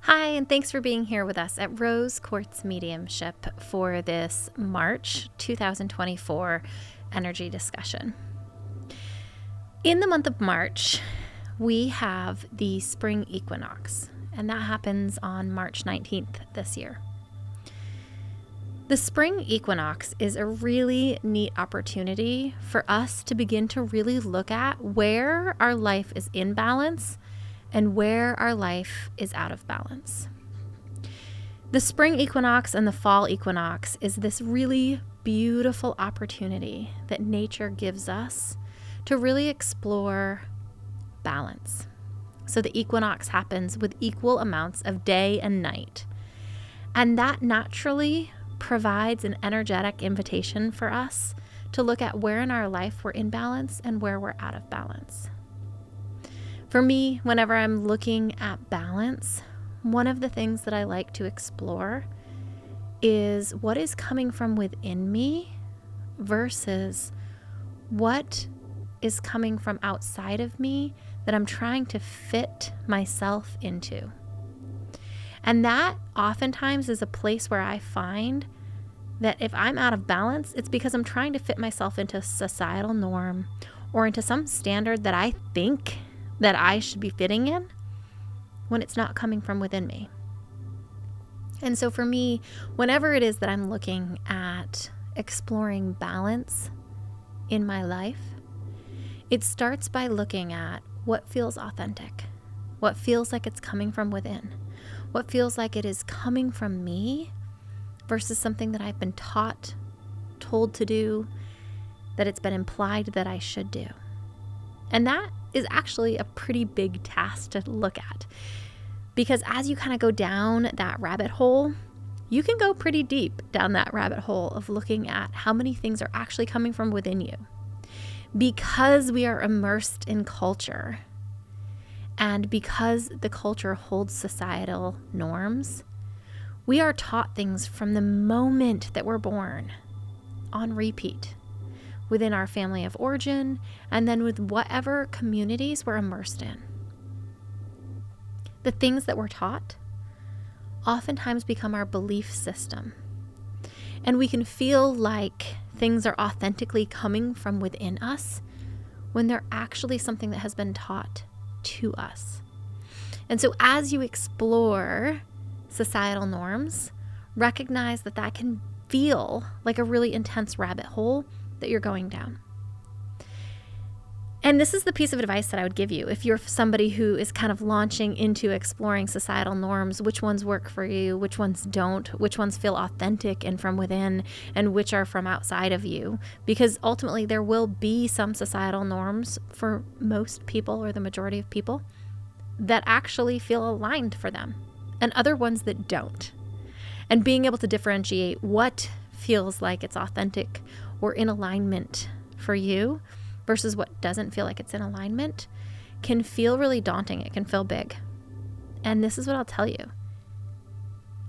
Hi, and thanks for being here with us at Rose Quartz Mediumship for this March 2024 energy discussion. In the month of March, we have the spring equinox, and that happens on March 19th this year. The spring equinox is a really neat opportunity for us to begin to really look at where our life is in balance and where our life is out of balance. The spring equinox and the fall equinox is this really beautiful opportunity that nature gives us to really explore balance. So the equinox happens with equal amounts of day and night, and that naturally provides an energetic invitation for us to look at where in our life we're in balance and where we're out of balance. For me, whenever I'm looking at balance, one of the things that I like to explore is what is coming from within me versus what is coming from outside of me that I'm trying to fit myself into. And that oftentimes is a place where I find that if I'm out of balance, it's because I'm trying to fit myself into a societal norm or into some standard that I think that I should be fitting in when it's not coming from within me. And so for me, whenever it is that I'm looking at exploring balance in my life, it starts by looking at what feels authentic, what feels like it's coming from within, what feels like it is coming from me versus something that I've been taught, told to do, that it's been implied that I should do. And that is actually a pretty big task to look at, because as you kind of go down that rabbit hole, you can go pretty deep down that rabbit hole of looking at how many things are actually coming from within you. Because we are immersed in culture, and because the culture holds societal norms, we are taught things from the moment that we're born on repeat within our family of origin, and then with whatever communities we're immersed in. The things that we're taught oftentimes become our belief system. And we can feel like things are authentically coming from within us when they're actually something that has been taught to us. And so as you explore societal norms, recognize that that can feel like a really intense rabbit hole that you're going down. And this is the piece of advice that I would give you if you're somebody who is kind of launching into exploring societal norms, which ones work for you, which ones don't, which ones feel authentic and from within, and which are from outside of you. Because ultimately there will be some societal norms for most people or the majority of people that actually feel aligned for them, and other ones that don't. And being able to differentiate what feels like it's authentic or in alignment for you versus what doesn't feel like it's in alignment can feel really daunting. It can feel big. And this is what I'll tell you.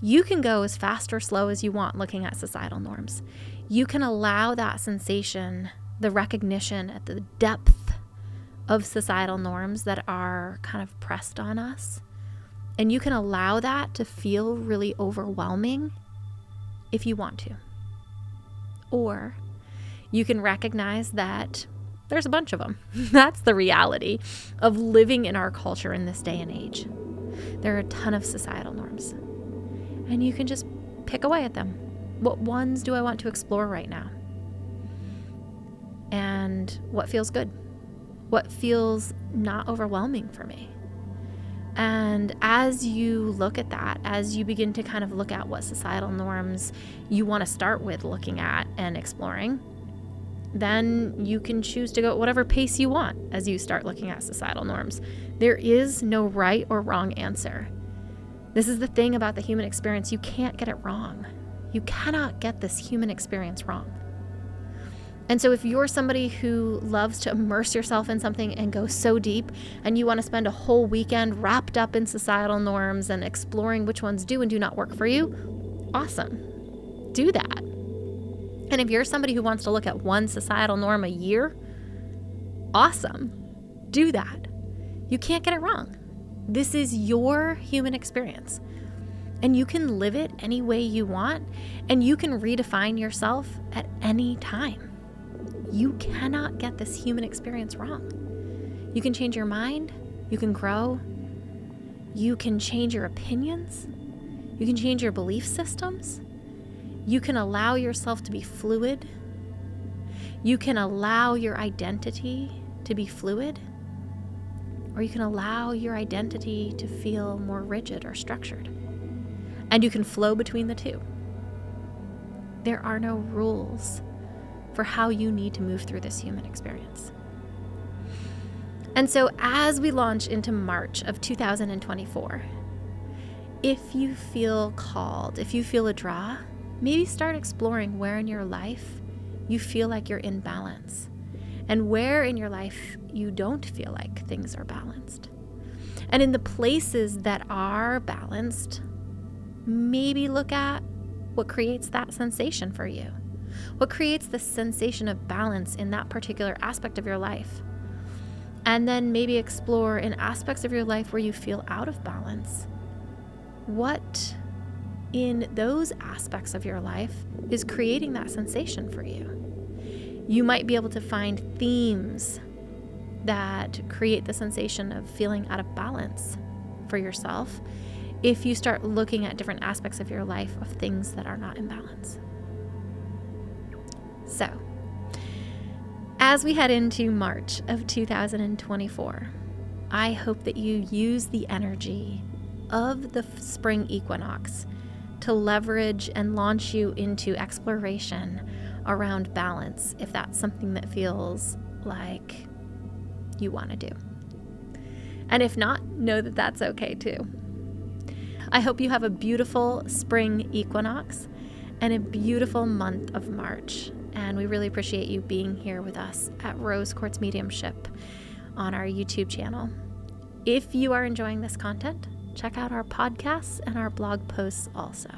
You can go as fast or slow as you want looking at societal norms. You can allow that sensation, the recognition at the depth of societal norms that are kind of pressed on us. And you can allow that to feel really overwhelming if you want to. Or you can recognize that there's a bunch of them. That's the reality of living in our culture in this day and age. There are a ton of societal norms. And you can just pick away at them. What ones do I want to explore right now? And what feels good? What feels not overwhelming for me? And as you look at that, as you begin to kind of look at what societal norms you want to start with looking at and exploring, then you can choose to go at whatever pace you want as you start looking at societal norms. There is no right or wrong answer. This is the thing about the human experience. You can't get it wrong. You cannot get this human experience wrong. And so if you're somebody who loves to immerse yourself in something and go so deep, and you want to spend a whole weekend wrapped up in societal norms and exploring which ones do and do not work for you, awesome. Do that. And if you're somebody who wants to look at one societal norm a year, awesome. Do that. You can't get it wrong. This is your human experience, and you can live it any way you want, and you can redefine yourself at any time. You cannot get this human experience wrong. You can change your mind, you can grow, you can change your opinions, you can change your belief systems, you can allow yourself to be fluid, you can allow your identity to be fluid, or you can allow your identity to feel more rigid or structured. And you can flow between the two. There are no rules for how you need to move through this human experience. And so as we launch into March of 2024, if you feel called, if you feel a draw, maybe start exploring where in your life you feel like you're in balance and where in your life you don't feel like things are balanced. And in the places that are balanced, maybe look at what creates that sensation for you. What creates the sensation of balance in that particular aspect of your life? And then maybe explore in aspects of your life where you feel out of balance. What in those aspects of your life is creating that sensation for you? You might be able to find themes that create the sensation of feeling out of balance for yourself if you start looking at different aspects of your life of things that are not in balance. So, as we head into March of 2024, I hope that you use the energy of the spring equinox to leverage and launch you into exploration around balance, if that's something that feels like you want to do. And if not, know that that's okay too. I hope you have a beautiful spring equinox and a beautiful month of March. And we really appreciate you being here with us at Rose Quartz Mediumship on our YouTube channel. If you are enjoying this content, check out our podcasts and our blog posts also.